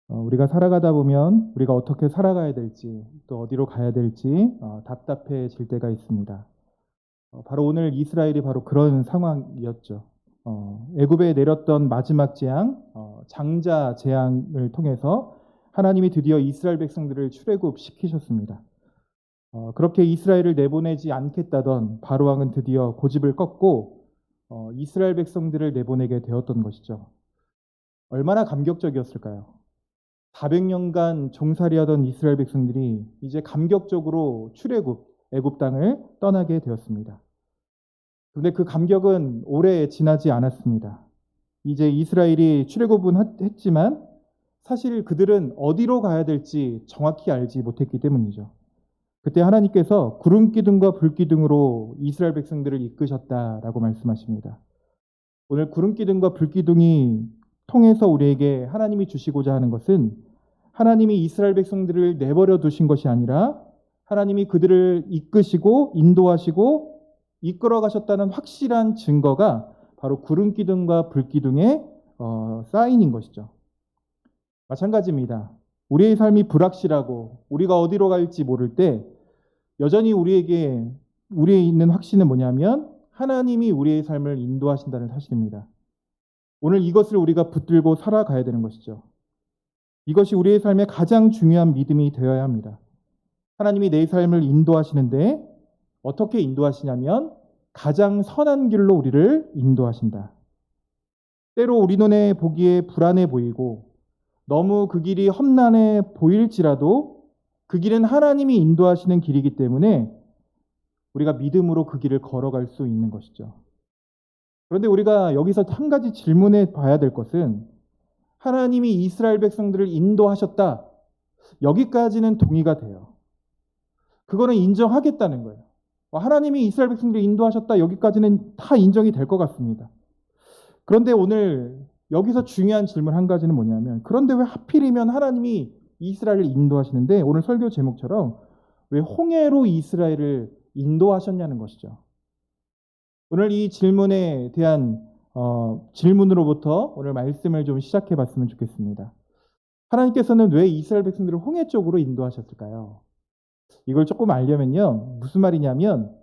우리가 살아가다 보면 우리가 어떻게 살아가야 될지 또 어디로 가야 될지 답답해질 때가 있습니다. 바로 오늘 이스라엘이 바로 그런 상황이었죠. 애굽에 내렸던 마지막 재앙, 장자 재앙을 통해서 하나님이 드디어 이스라엘 백성들을 출애굽시키셨습니다. 그렇게 이스라엘을 내보내지 않겠다던 바로 왕은 드디어 고집을 꺾고 이스라엘 백성들을 내보내게 되었던 것이죠. 얼마나 감격적이었을까요? 400년간 종살이하던 이스라엘 백성들이 이제 감격적으로 애굽 땅을 떠나게 되었습니다. 그런데 그 감격은 오래 지나지 않았습니다. 이제 이스라엘이 출애굽은 했지만 사실 그들은 어디로 가야 될지 정확히 알지 못했기 때문이죠. 그때 하나님께서 구름 기둥과 불 기둥으로 이스라엘 백성들을 이끄셨다라고 말씀하십니다. 오늘 구름 기둥과 불 기둥이 통해서 우리에게 하나님이 주시고자 하는 것은 하나님이 이스라엘 백성들을 내버려 두신 것이 아니라 하나님이 그들을 이끄시고 인도하시고 이끌어 가셨다는 확실한 증거가 바로 구름 기둥과 불 기둥의 사인인 것이죠. 마찬가지입니다. 우리의 삶이 불확실하고 우리가 어디로 갈지 모를 때 여전히 우리에게 있는 확신은 뭐냐면 하나님이 우리의 삶을 인도하신다는 사실입니다. 오늘 이것을 우리가 붙들고 살아가야 되는 것이죠. 이것이 우리의 삶의 가장 중요한 믿음이 되어야 합니다. 하나님이 내 삶을 인도하시는데 어떻게 인도하시냐면 가장 선한 길로 우리를 인도하신다. 때로 우리 눈에 보기에 불안해 보이고 너무 그 길이 험난해 보일지라도 그 길은 하나님이 인도하시는 길이기 때문에 우리가 믿음으로 그 길을 걸어갈 수 있는 것이죠. 그런데 우리가 여기서 한 가지 질문해 봐야 될 것은 하나님이 이스라엘 백성들을 인도하셨다. 여기까지는 동의가 돼요. 그거는 인정하겠다는 거예요. 하나님이 이스라엘 백성들을 인도하셨다. 여기까지는 다 인정이 될 것 같습니다. 그런데 오늘 여기서 중요한 질문 한 가지는 뭐냐면 그런데 왜 하필이면 하나님이 이스라엘을 인도하시는데 오늘 설교 제목처럼 왜 홍해로 이스라엘을 인도하셨냐는 것이죠. 오늘 이 질문에 대한 질문으로부터 오늘 말씀을 좀 시작해 봤으면 좋겠습니다. 하나님께서는 왜 이스라엘 백성들을 홍해 쪽으로 인도하셨을까요? 이걸 조금 알려면요. 무슨 말이냐면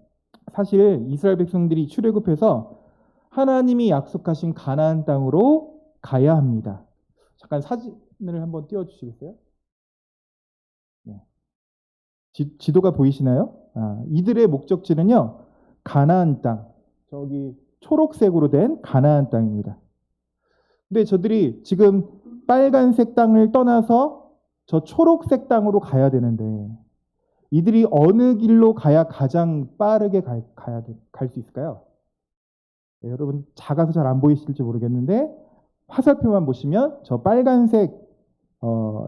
사실 이스라엘 백성들이 출애굽해서 하나님이 약속하신 가나안 땅으로 가야 합니다. 잠깐 사진을 한번 띄워 주시겠어요? 네. 지도가 보이시나요? 이들의 목적지는요. 가나안 땅. 저기 초록색으로 된 가나안 땅입니다. 근데 저들이 지금 빨간색 땅을 떠나서 저 초록색 땅으로 가야 되는데 이들이 어느 길로 가야 가장 빠르게 갈 수 있을까요? 네, 여러분 작아서 잘 안 보이실지 모르겠는데 화살표만 보시면 저 빨간색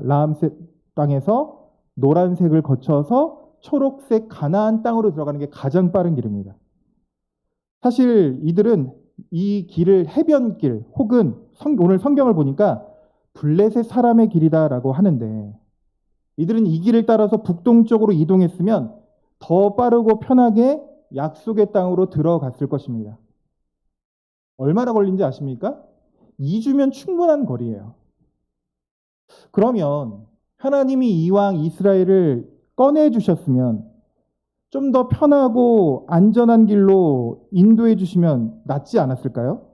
라암색 땅에서 노란색을 거쳐서 초록색 가나안 땅으로 들어가는 게 가장 빠른 길입니다. 사실 이들은 이 길을 해변길 혹은 오늘 성경을 보니까 블레셋 사람의 길이다라고 하는데 이들은 이 길을 따라서 북동쪽으로 이동했으면 더 빠르고 편하게 약속의 땅으로 들어갔을 것입니다. 얼마나 걸린지 아십니까? 2주면 충분한 거리예요. 그러면 하나님이 이왕 이스라엘을 꺼내주셨으면 좀 더 편하고 안전한 길로 인도해 주시면 낫지 않았을까요?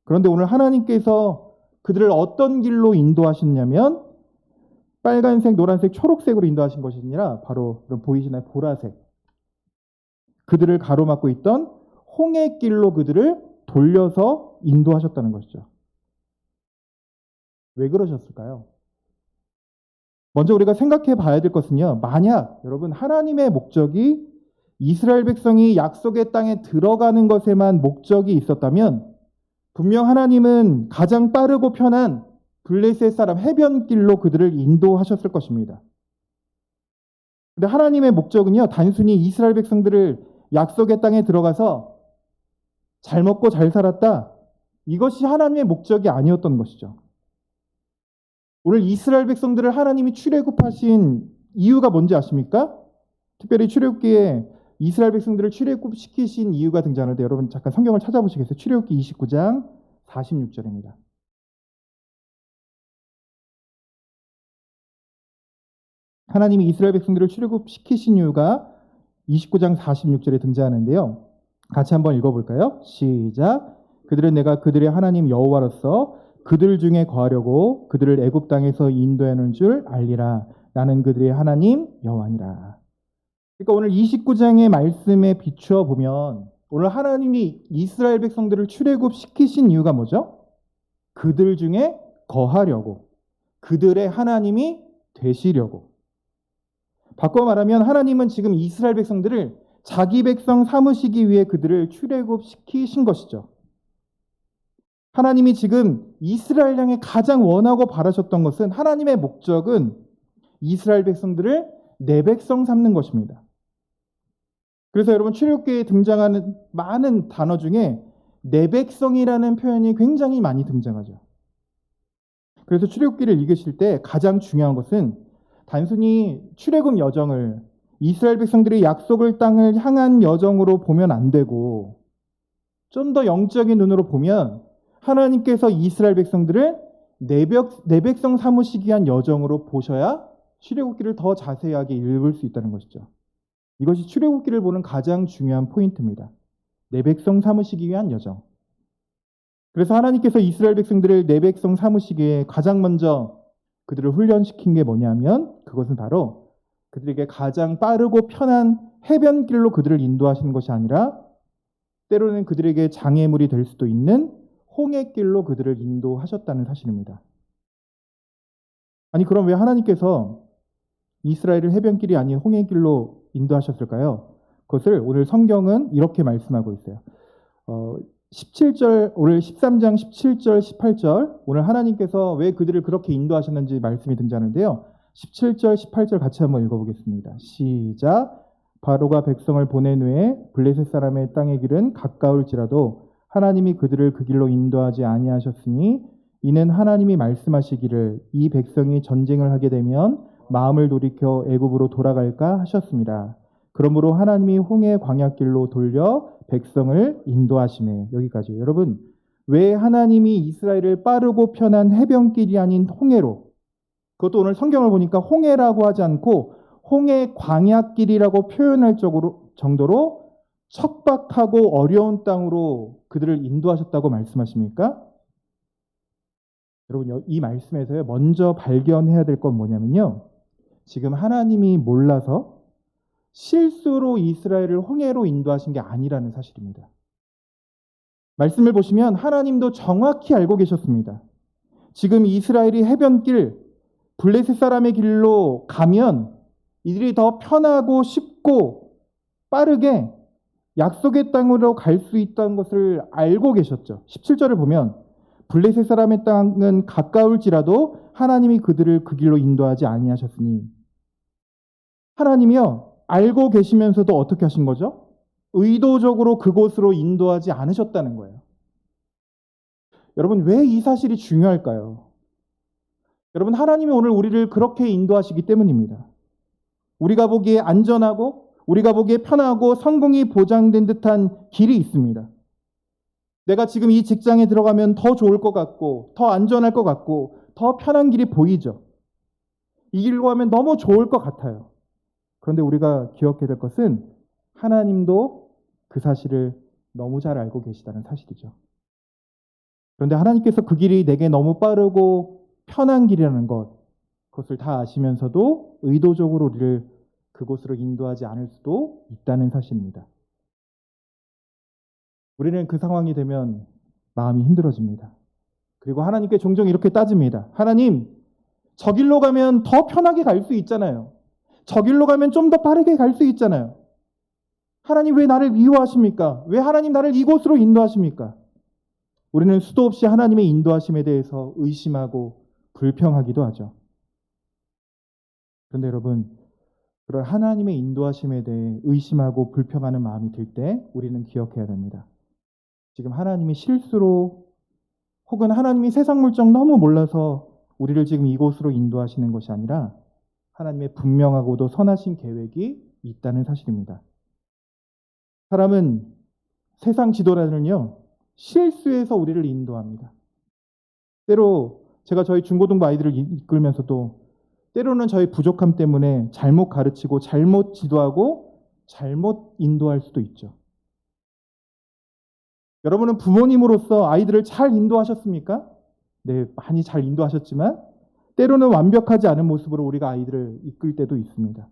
그런데 오늘 하나님께서 그들을 어떤 길로 인도하셨냐면 빨간색, 노란색, 초록색으로 인도하신 것이 아니라 바로 보이시나요? 보라색. 그들을 가로막고 있던 홍해길로 그들을 돌려서 인도하셨다는 것이죠. 왜 그러셨을까요? 먼저 우리가 생각해 봐야 될 것은요. 만약 여러분 하나님의 목적이 이스라엘 백성이 약속의 땅에 들어가는 것에만 목적이 있었다면 분명 하나님은 가장 빠르고 편한 블레셋 사람 해변길로 그들을 인도하셨을 것입니다. 그런데 하나님의 목적은요. 단순히 이스라엘 백성들을 약속의 땅에 들어가서 잘 먹고 잘 살았다. 이것이 하나님의 목적이 아니었던 것이죠. 오늘 이스라엘 백성들을 하나님이 출애굽하신 이유가 뭔지 아십니까? 특별히 출애굽기에 이스라엘 백성들을 출애굽시키신 이유가 등장하는데 여러분 잠깐 성경을 찾아보시겠어요? 출애굽기 29장 46절입니다. 하나님이 이스라엘 백성들을 출애굽시키신 이유가 29장 46절에 등장하는데요. 같이 한번 읽어볼까요? 시작. 그들은 내가 그들의 하나님 여호와로서 그들 중에 거하려고 그들을 애굽 땅에서 인도하는 줄 알리라. 나는 그들의 하나님 여호와니라. 그러니까 오늘 29장의 말씀에 비추어 보면 오늘 하나님이 이스라엘 백성들을 출애굽시키신 이유가 뭐죠? 그들 중에 거하려고, 그들의 하나님이 되시려고. 바꿔 말하면 하나님은 지금 이스라엘 백성들을 자기 백성 삼으시기 위해 그들을 출애굽시키신 것이죠. 하나님이 지금 이스라엘 향해 가장 원하고 바라셨던 것은, 하나님의 목적은 이스라엘 백성들을 내 백성 삼는 것입니다. 그래서 여러분, 출애굽기에 등장하는 많은 단어 중에 내 백성이라는 표현이 굉장히 많이 등장하죠. 그래서 출애굽기를 읽으실 때 가장 중요한 것은 단순히 출애굽 여정을, 이스라엘 백성들이 약속을 땅을 향한 여정으로 보면 안 되고, 좀 더 영적인 눈으로 보면 하나님께서 이스라엘 백성들을 내 백성 삼으시기 위한 여정으로 보셔야 출애굽기를 더 자세하게 읽을 수 있다는 것이죠. 이것이 출애굽기를 보는 가장 중요한 포인트입니다. 내 백성 삼으시기 위한 여정. 그래서 하나님께서 이스라엘 백성들을 내 백성 삼으시기에 가장 먼저 그들을 훈련시킨 게 뭐냐면, 그것은 바로 그들에게 가장 빠르고 편한 해변길로 그들을 인도하시는 것이 아니라 때로는 그들에게 장애물이 될 수도 있는 홍해길로 그들을 인도하셨다는 사실입니다. 아니, 그럼 왜 하나님께서 이스라엘을 해변길이 아닌 홍해길로 인도하셨을까요? 그것을 오늘 성경은 이렇게 말씀하고 있어요. 17절, 오늘 13장 17절, 18절, 오늘 하나님께서 왜 그들을 그렇게 인도하셨는지 말씀이 등장하는데요. 17절, 18절 같이 한번 읽어보겠습니다. 시작. 바로가 백성을 보낸 후에 블레셋 사람의 땅의 길은 가까울지라도 하나님이 그들을 그 길로 인도하지 아니하셨으니, 이는 하나님이 말씀하시기를 이 백성이 전쟁을 하게 되면 마음을 돌이켜 애굽으로 돌아갈까 하셨습니다. 그러므로 하나님이 홍해 광야길로 돌려 백성을 인도하시매. 여기까지. 여러분, 왜 하나님이 이스라엘을 빠르고 편한 해변길이 아닌 홍해로, 그것도 오늘 성경을 보니까 홍해라고 하지 않고 홍해 광야길이라고 표현할 정도로 척박하고 어려운 땅으로 그들을 인도하셨다고 말씀하십니까? 여러분, 이 말씀에서 먼저 발견해야 될 건 뭐냐면요, 지금 하나님이 몰라서 실수로 이스라엘을 홍해로 인도하신 게 아니라는 사실입니다. 말씀을 보시면 하나님도 정확히 알고 계셨습니다. 지금 이스라엘이 해변길, 블레셋 사람의 길로 가면 이들이 더 편하고 쉽고 빠르게 약속의 땅으로 갈 수 있다는 것을 알고 계셨죠. 17절을 보면 블레셋 사람의 땅은 가까울지라도 하나님이 그들을 그 길로 인도하지 아니하셨으니, 하나님이요, 알고 계시면서도 어떻게 하신 거죠? 의도적으로 그곳으로 인도하지 않으셨다는 거예요. 여러분, 왜 이 사실이 중요할까요? 여러분, 하나님이 오늘 우리를 그렇게 인도하시기 때문입니다. 우리가 보기에 안전하고 우리가 보기에 편하고 성공이 보장된 듯한 길이 있습니다. 내가 지금 이 직장에 들어가면 더 좋을 것 같고 더 안전할 것 같고 더 편한 길이 보이죠. 이 길로 가면 너무 좋을 것 같아요. 그런데 우리가 기억해야 될 것은 하나님도 그 사실을 너무 잘 알고 계시다는 사실이죠. 그런데 하나님께서 그 길이 내게 너무 빠르고 편한 길이라는 것, 그것을 다 아시면서도 의도적으로 우리를 그곳으로 인도하지 않을 수도 있다는 사실입니다. 우리는 그 상황이 되면 마음이 힘들어집니다. 그리고 하나님께 종종 이렇게 따집니다. 하나님, 저 길로 가면 더 편하게 갈 수 있잖아요. 저 길로 가면 좀 더 빠르게 갈 수 있잖아요. 하나님, 왜 나를 미워하십니까? 왜 하나님 나를 이곳으로 인도하십니까? 우리는 수도 없이 하나님의 인도하심에 대해서 의심하고 불평하기도 하죠. 그런데 여러분, 그런 하나님의 인도하심에 대해 의심하고 불평하는 마음이 들 때 우리는 기억해야 됩니다. 지금 하나님이 실수로 혹은 하나님이 세상 물정 너무 몰라서 우리를 지금 이곳으로 인도하시는 것이 아니라 하나님의 분명하고도 선하신 계획이 있다는 사실입니다. 사람은 세상 지도란을요, 실수해서 우리를 인도합니다. 때로 제가 저희 중고등부 아이들을 이끌면서도 때로는 저희 부족함 때문에 잘못 가르치고 잘못 지도하고 잘못 인도할 수도 있죠. 여러분은 부모님으로서 아이들을 잘 인도하셨습니까? 네, 많이 잘 인도하셨지만 때로는 완벽하지 않은 모습으로 우리가 아이들을 이끌 때도 있습니다.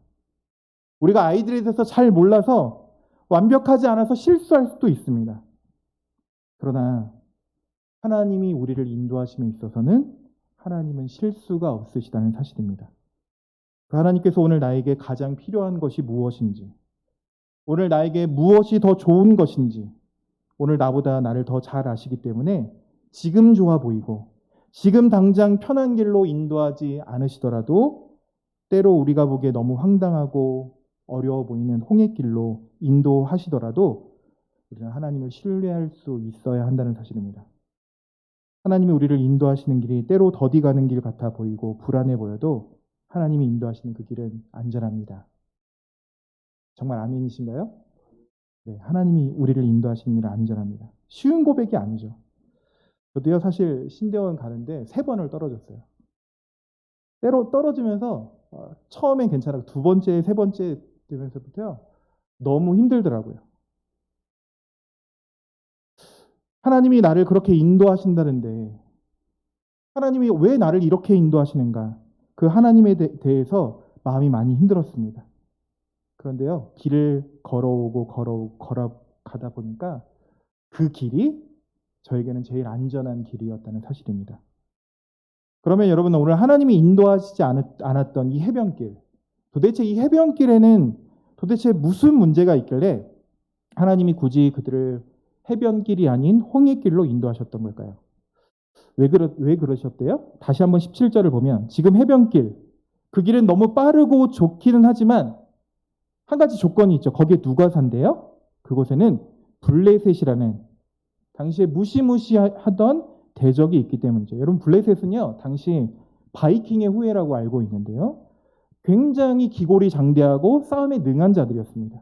우리가 아이들에 대해서 잘 몰라서 완벽하지 않아서 실수할 수도 있습니다. 그러나 하나님이 우리를 인도하심에 있어서는 하나님은 실수가 없으시다는 사실입니다. 그 하나님께서 오늘 나에게 가장 필요한 것이 무엇인지, 오늘 나에게 무엇이 더 좋은 것인지, 오늘 나보다 나를 더 잘 아시기 때문에 지금 좋아 보이고 지금 당장 편한 길로 인도하지 않으시더라도 때로 우리가 보기에 너무 황당하고 어려워 보이는 홍해길로 인도하시더라도 우리는 하나님을 신뢰할 수 있어야 한다는 사실입니다. 하나님이 우리를 인도하시는 길이 때로 더디 가는 길 같아 보이고 불안해 보여도 하나님이 인도하시는 그 길은 안전합니다. 정말 아멘이신가요? 네, 하나님이 우리를 인도하시는 길은 안전합니다. 쉬운 고백이 아니죠. 저도요, 사실 신대원 가는데 3번을 떨어졌어요. 때로 떨어지면서 처음엔 괜찮아요. 2번째, 3번째 되면서부터요, 너무 힘들더라고요. 하나님이 나를 그렇게 인도하신다는데 하나님이 왜 나를 이렇게 인도하시는가? 그 하나님에 대해서 마음이 많이 힘들었습니다. 그런데요, 길을 걸어오고 걸어가다 보니까 그 길이 저에게는 제일 안전한 길이었다는 사실입니다. 그러면 여러분, 오늘 하나님이 인도하시지 않았던 이 해변길, 도대체 이 해변길에는 도대체 무슨 문제가 있길래 하나님이 굳이 그들을 해변길이 아닌 홍해길로 인도하셨던 걸까요? 왜 그러셨대요? 다시 한번 17절을 보면 지금 해변길, 그 길은 너무 빠르고 좋기는 하지만 한 가지 조건이 있죠. 거기에 누가 산대요? 그곳에는 블레셋이라는 당시에 무시무시하던 대적이 있기 때문이죠. 여러분, 블레셋은요, 당시 바이킹의 후예라고 알고 있는데요, 굉장히 기골이 장대하고 싸움에 능한 자들이었습니다.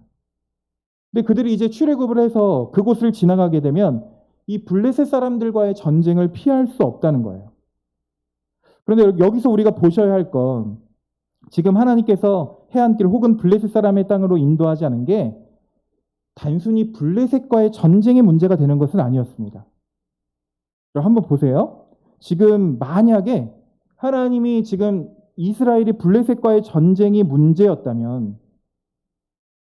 근데 그들이 이제 출애굽을 해서 그곳을 지나가게 되면 이 블레셋 사람들과의 전쟁을 피할 수 없다는 거예요. 그런데 여기서 우리가 보셔야 할 건 지금 하나님께서 해안길 혹은 블레셋 사람의 땅으로 인도하지 않은 게 단순히 블레셋과의 전쟁의 문제가 되는 것은 아니었습니다. 한번 보세요. 지금 만약에 하나님이 지금 이스라엘이 블레셋과의 전쟁이 문제였다면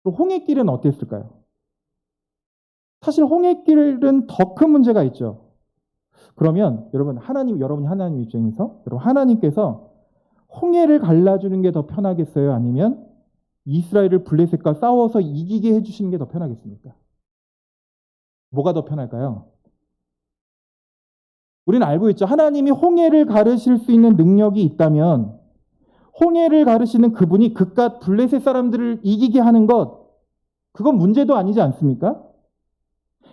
홍해길은 어땠을까요? 사실 홍해길은 더 큰 문제가 있죠. 그러면 여러분이 하나님 입장에서 여러분, 하나님께서 홍해를 갈라주는 게 더 편하겠어요? 아니면 이스라엘을 블레셋과 싸워서 이기게 해주시는 게 더 편하겠습니까? 뭐가 더 편할까요? 우리는 알고 있죠. 하나님이 홍해를 가르실 수 있는 능력이 있다면 홍해를 가르시는 그분이 그깟 블레셋 사람들을 이기게 하는 것, 그건 문제도 아니지 않습니까?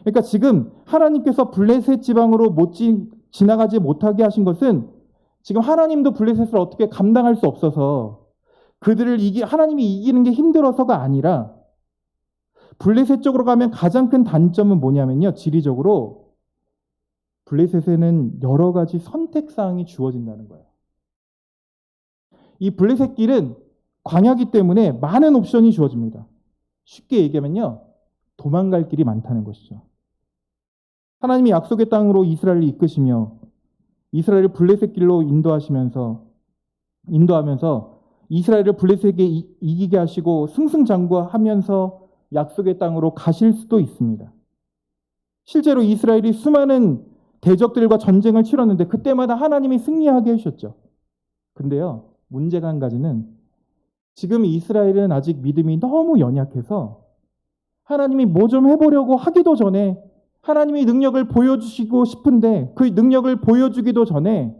그러니까 지금 하나님께서 블레셋 지방으로 지나가지 못하게 하신 것은 지금 하나님도 블레셋을 어떻게 감당할 수 없어서 하나님이 이기는 게 힘들어서가 아니라 블레셋 쪽으로 가면 가장 큰 단점은 뭐냐면요. 지리적으로 블레셋에는 여러 가지 선택사항이 주어진다는 거예요. 이 블레셋 길은 광야기 때문에 많은 옵션이 주어집니다. 쉽게 얘기하면요, 도망갈 길이 많다는 것이죠. 하나님이 약속의 땅으로 이스라엘을 이끄시며 이스라엘을 블레셋 길로 인도하면서 이스라엘을 블레셋에게 이기게 하시고 승승장구하면서 약속의 땅으로 가실 수도 있습니다. 실제로 이스라엘이 수많은 대적들과 전쟁을 치렀는데 그때마다 하나님이 승리하게 해주셨죠. 근데요, 문제가 한 가지는 지금 이스라엘은 아직 믿음이 너무 연약해서 하나님이 뭐 좀 해보려고 하기도 전에 하나님이 능력을 보여주시고 싶은데 그 능력을 보여주기도 전에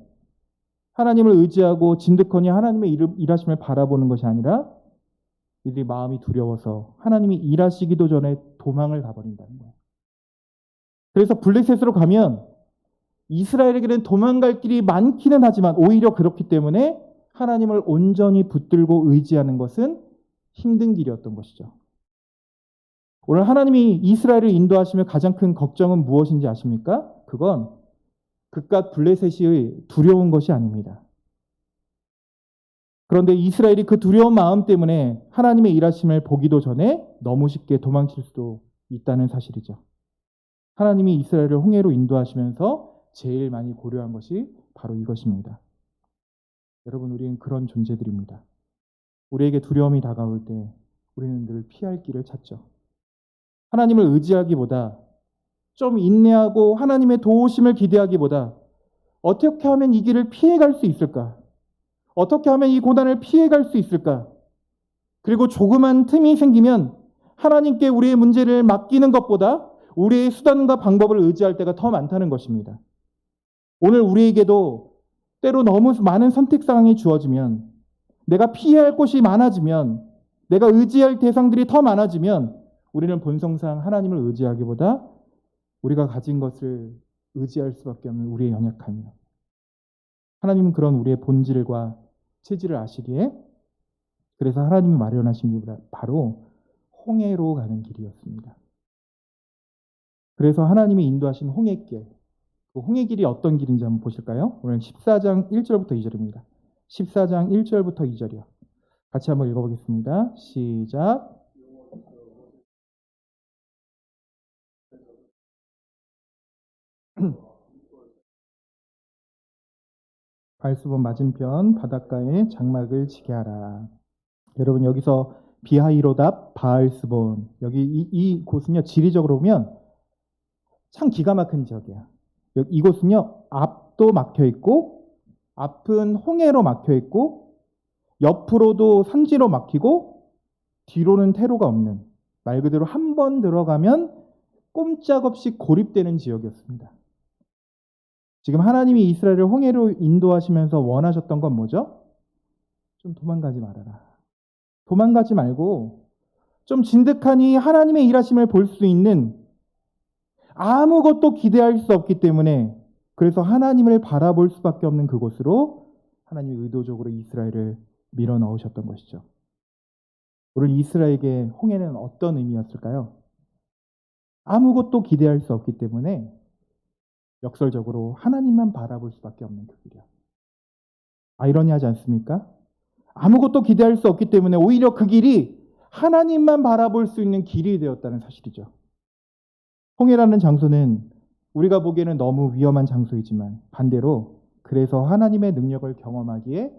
하나님을 의지하고 진득하니 하나님의 일하심을 바라보는 것이 아니라 이들이 마음이 두려워서 하나님이 일하시기도 전에 도망을 가버린다는 거예요. 그래서 블레셋으로 가면 이스라엘에게는 도망갈 길이 많기는 하지만 오히려 그렇기 때문에 하나님을 온전히 붙들고 의지하는 것은 힘든 길이었던 것이죠. 오늘 하나님이 이스라엘을 인도하시며 가장 큰 걱정은 무엇인지 아십니까? 그건 그깟 블레셋이 두려운 것이 아닙니다. 그런데 이스라엘이 그 두려운 마음 때문에 하나님의 일하심을 보기도 전에 너무 쉽게 도망칠 수도 있다는 사실이죠. 하나님이 이스라엘을 홍해로 인도하시면서 제일 많이 고려한 것이 바로 이것입니다. 여러분, 우리는 그런 존재들입니다. 우리에게 두려움이 다가올 때 우리는 늘 피할 길을 찾죠. 하나님을 의지하기보다, 좀 인내하고 하나님의 도우심을 기대하기보다 어떻게 하면 이 길을 피해갈 수 있을까? 어떻게 하면 이 고난을 피해갈 수 있을까? 그리고 조그만 틈이 생기면 하나님께 우리의 문제를 맡기는 것보다 우리의 수단과 방법을 의지할 때가 더 많다는 것입니다. 오늘 우리에게도 때로 너무 많은 선택사항이 주어지면, 내가 피해야 할 곳이 많아지면, 내가 의지할 대상들이 더 많아지면 우리는 본성상 하나님을 의지하기보다 우리가 가진 것을 의지할 수밖에 없는 우리의 연약함이요. 하나님은 그런 우리의 본질과 체질을 아시기에 그래서 하나님이 마련하신 길이 바로 홍해로 가는 길이었습니다. 그래서 하나님이 인도하신 홍해길, 그 홍해길이 어떤 길인지 한번 보실까요? 오늘 14장 1절부터 2절입니다. 14장 1절부터 2절이요. 같이 한번 읽어보겠습니다. 시작. 발수본 맞은편 바닷가에 장막을 지게 하라. 여러분, 여기서 비하이로답 바알스본, 여기 이 곳은요, 지리적으로 보면 참 기가 막힌 지역이에요. 이곳은요, 앞도 막혀 있고, 앞은 홍해로 막혀 있고, 옆으로도 산지로 막히고, 뒤로는 퇴로가 없는, 말 그대로 한 번 들어가면 꼼짝없이 고립되는 지역이었습니다. 지금 하나님이 이스라엘을 홍해로 인도하시면서 원하셨던 건 뭐죠? 좀 도망가지 말아라. 도망가지 말고 좀 진득하니 하나님의 일하심을 볼 수 있는, 아무것도 기대할 수 없기 때문에 그래서 하나님을 바라볼 수밖에 없는 그곳으로 하나님이 의도적으로 이스라엘을 밀어 넣으셨던 것이죠. 오늘 이스라엘에게 홍해는 어떤 의미였을까요? 아무것도 기대할 수 없기 때문에 역설적으로 하나님만 바라볼 수밖에 없는 그 길이요. 아이러니하지 않습니까? 아무것도 기대할 수 없기 때문에 오히려 그 길이 하나님만 바라볼 수 있는 길이 되었다는 사실이죠. 홍해라는 장소는 우리가 보기에는 너무 위험한 장소이지만 반대로 그래서 하나님의 능력을 경험하기에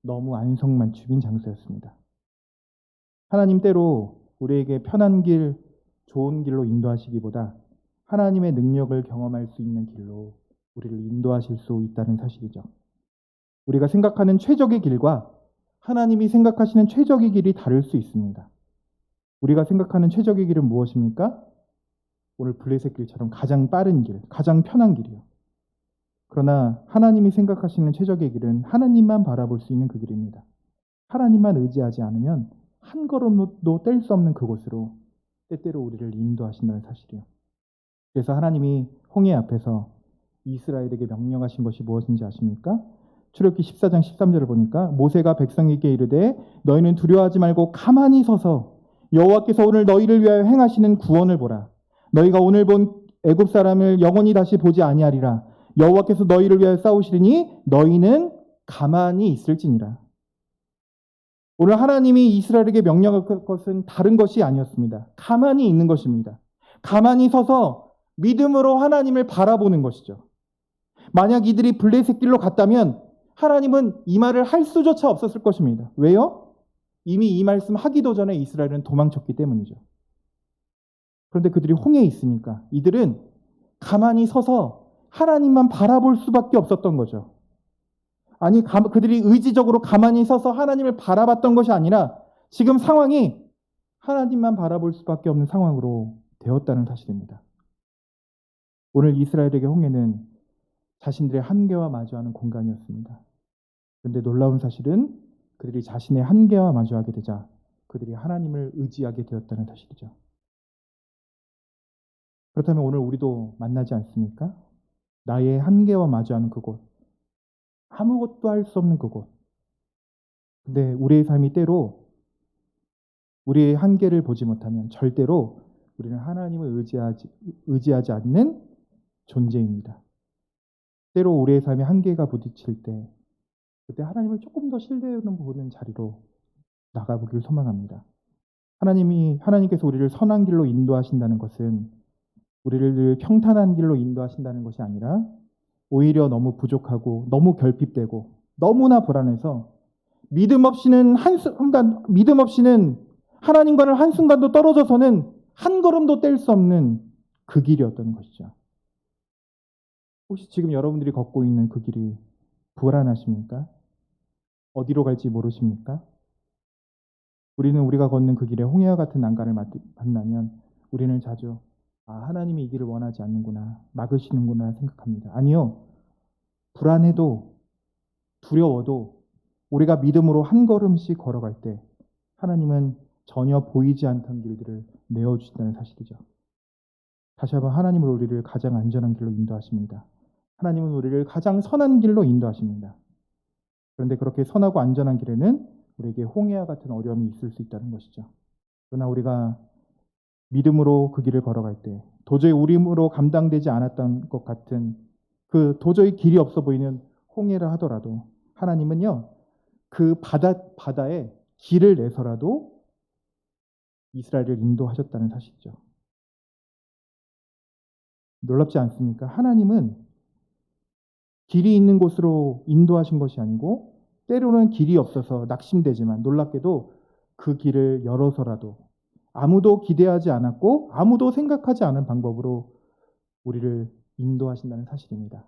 너무 안성맞춤인 장소였습니다. 하나님 때로 우리에게 편한 길, 좋은 길로 인도하시기보다 하나님의 능력을 경험할 수 있는 길로 우리를 인도하실 수 있다는 사실이죠. 우리가 생각하는 최적의 길과 하나님이 생각하시는 최적의 길이 다를 수 있습니다. 우리가 생각하는 최적의 길은 무엇입니까? 오늘 블레셋 길처럼 가장 빠른 길, 가장 편한 길이요. 그러나 하나님이 생각하시는 최적의 길은 하나님만 바라볼 수 있는 그 길입니다. 하나님만 의지하지 않으면 한 걸음도 뗄 수 없는 그곳으로 때때로 우리를 인도하신다는 사실이요. 그래서 하나님이 홍해 앞에서 이스라엘에게 명령하신 것이 무엇인지 아십니까? 출애굽기 14장 13절을 보니까 모세가 백성에게 이르되 너희는 두려워하지 말고 가만히 서서 여호와께서 오늘 너희를 위하여 행하시는 구원을 보라. 너희가 오늘 본 애굽 사람을 영원히 다시 보지 아니하리라. 여호와께서 너희를 위하여 싸우시리니 너희는 가만히 있을지니라. 오늘 하나님이 이스라엘에게 명령할 것은 다른 것이 아니었습니다. 가만히 있는 것입니다. 가만히 서서 믿음으로 하나님을 바라보는 것이죠. 만약 이들이 블레셋 길로 갔다면 하나님은 이 말을 할 수조차 없었을 것입니다. 왜요? 이미 이 말씀 하기도 전에 이스라엘은 도망쳤기 때문이죠. 그런데 그들이 홍해에 있으니까 이들은 가만히 서서 하나님만 바라볼 수밖에 없었던 거죠. 아니, 그들이 의지적으로 가만히 서서 하나님을 바라봤던 것이 아니라 지금 상황이 하나님만 바라볼 수밖에 없는 상황으로 되었다는 사실입니다. 오늘 이스라엘에게 홍해는 자신들의 한계와 마주하는 공간이었습니다. 그런데 놀라운 사실은 그들이 자신의 한계와 마주하게 되자 그들이 하나님을 의지하게 되었다는 사실이죠. 그렇다면 오늘 우리도 만나지 않습니까? 나의 한계와 마주하는 그곳, 아무것도 할 수 없는 그곳. 근데 우리의 삶이 때로 우리의 한계를 보지 못하면 절대로 우리는 하나님을 의지하지 않는 존재입니다. 때로 우리의 삶에 한계가 부딪힐 때 그때 하나님을 조금 더 신뢰하는 자리로 나가보길 소망합니다. 하나님께서 우리를 선한 길로 인도하신다는 것은 우리를 늘 평탄한 길로 인도하신다는 것이 아니라 오히려 너무 부족하고 너무 결핍되고 너무나 불안해서 믿음 없이는 하나님과는 한순간도 떨어져서는 한 걸음도 뗄 수 없는 그 길이었던 것이죠. 혹시 지금 여러분들이 걷고 있는 그 길이 불안하십니까? 어디로 갈지 모르십니까? 우리가 걷는 그 길에 홍해와 같은 난간을 만나면 우리는 자주 하나님이 이 길을 원하지 않는구나, 막으시는구나 생각합니다. 아니요. 불안해도 두려워도 우리가 믿음으로 한 걸음씩 걸어갈 때 하나님은 전혀 보이지 않던 길들을 내어주신다는 사실이죠. 다시 한번 하나님은 우리를 가장 안전한 길로 인도하십니다. 하나님은 우리를 가장 선한 길로 인도하십니다. 그런데 그렇게 선하고 안전한 길에는 우리에게 홍해와 같은 어려움이 있을 수 있다는 것이죠. 그러나 우리가 믿음으로 그 길을 걸어갈 때 도저히 우리 힘으로 감당되지 않았던 것 같은 그 도저히 길이 없어 보이는 홍해라 하더라도 하나님은요, 그 바다에 길을 내서라도 이스라엘을 인도하셨다는 사실이죠. 놀랍지 않습니까? 하나님은 길이 있는 곳으로 인도하신 것이 아니고 때로는 길이 없어서 낙심되지만 놀랍게도 그 길을 열어서라도 아무도 기대하지 않았고 아무도 생각하지 않은 방법으로 우리를 인도하신다는 사실입니다.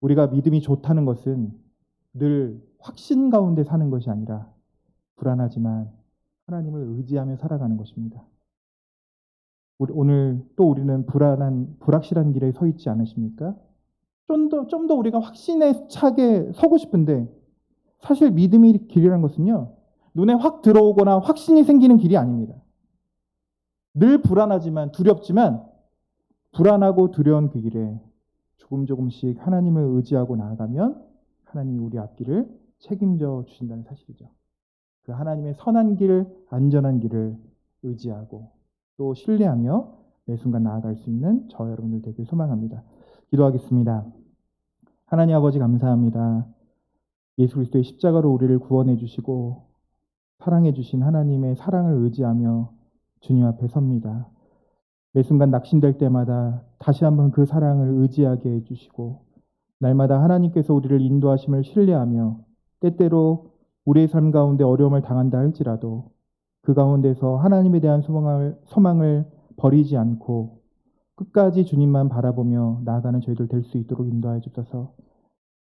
우리가 믿음이 좋다는 것은 늘 확신 가운데 사는 것이 아니라 불안하지만 하나님을 의지하며 살아가는 것입니다. 오늘 또 우리는 불확실한 길에 서 있지 않으십니까? 좀 더 우리가 확신에 차게 서고 싶은데 사실 믿음의 길이라는 것은요, 눈에 확 들어오거나 확신이 생기는 길이 아닙니다. 늘 불안하지만 두렵지만 불안하고 두려운 그 길에 조금씩 하나님을 의지하고 나아가면 하나님이 우리 앞길을 책임져 주신다는 사실이죠. 그 하나님의 선한 길, 안전한 길을 의지하고 또 신뢰하며 매 순간 나아갈 수 있는 저 여러분들 되길 소망합니다. 기도하겠습니다. 하나님 아버지 감사합니다. 예수 그리스도의 십자가로 우리를 구원해 주시고 사랑해 주신 하나님의 사랑을 의지하며 주님 앞에 섭니다. 매 순간 낙심될 때마다 다시 한번 그 사랑을 의지하게 해주시고 날마다 하나님께서 우리를 인도하심을 신뢰하며 때때로 우리의 삶 가운데 어려움을 당한다 할지라도 그 가운데서 하나님에 대한 소망을 버리지 않고 끝까지 주님만 바라보며 나아가는 저희들 될 수 있도록 인도하여 주셔서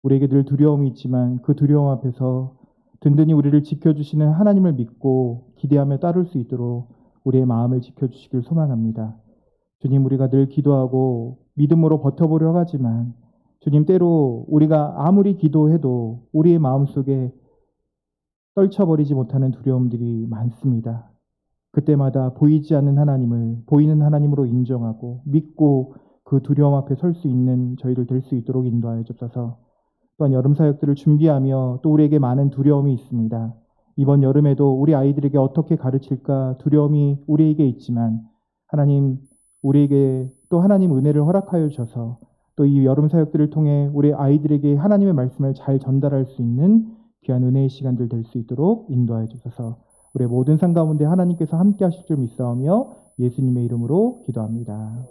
우리에게 늘 두려움이 있지만 그 두려움 앞에서 든든히 우리를 지켜주시는 하나님을 믿고 기대하며 따를 수 있도록 우리의 마음을 지켜주시길 소망합니다. 주님, 우리가 늘 기도하고 믿음으로 버텨보려고 하지만 주님, 때로 우리가 아무리 기도해도 우리의 마음속에 떨쳐버리지 못하는 두려움들이 많습니다. 그때마다 보이지 않는 하나님을 보이는 하나님으로 인정하고 믿고 그 두려움 앞에 설 수 있는 저희들 될 수 있도록 인도하여 주옵소서. 또한 여름 사역들을 준비하며 또 우리에게 많은 두려움이 있습니다. 이번 여름에도 우리 아이들에게 어떻게 가르칠까 두려움이 우리에게 있지만 하나님, 우리에게 또 하나님 은혜를 허락하여 주셔서 또 이 여름 사역들을 통해 우리 아이들에게 하나님의 말씀을 잘 전달할 수 있는 귀한 은혜의 시간들 될 수 있도록 인도하여 주셔서 우리의 모든 삶 가운데 하나님께서 함께 하실 줄 믿사오며 예수님의 이름으로 기도합니다.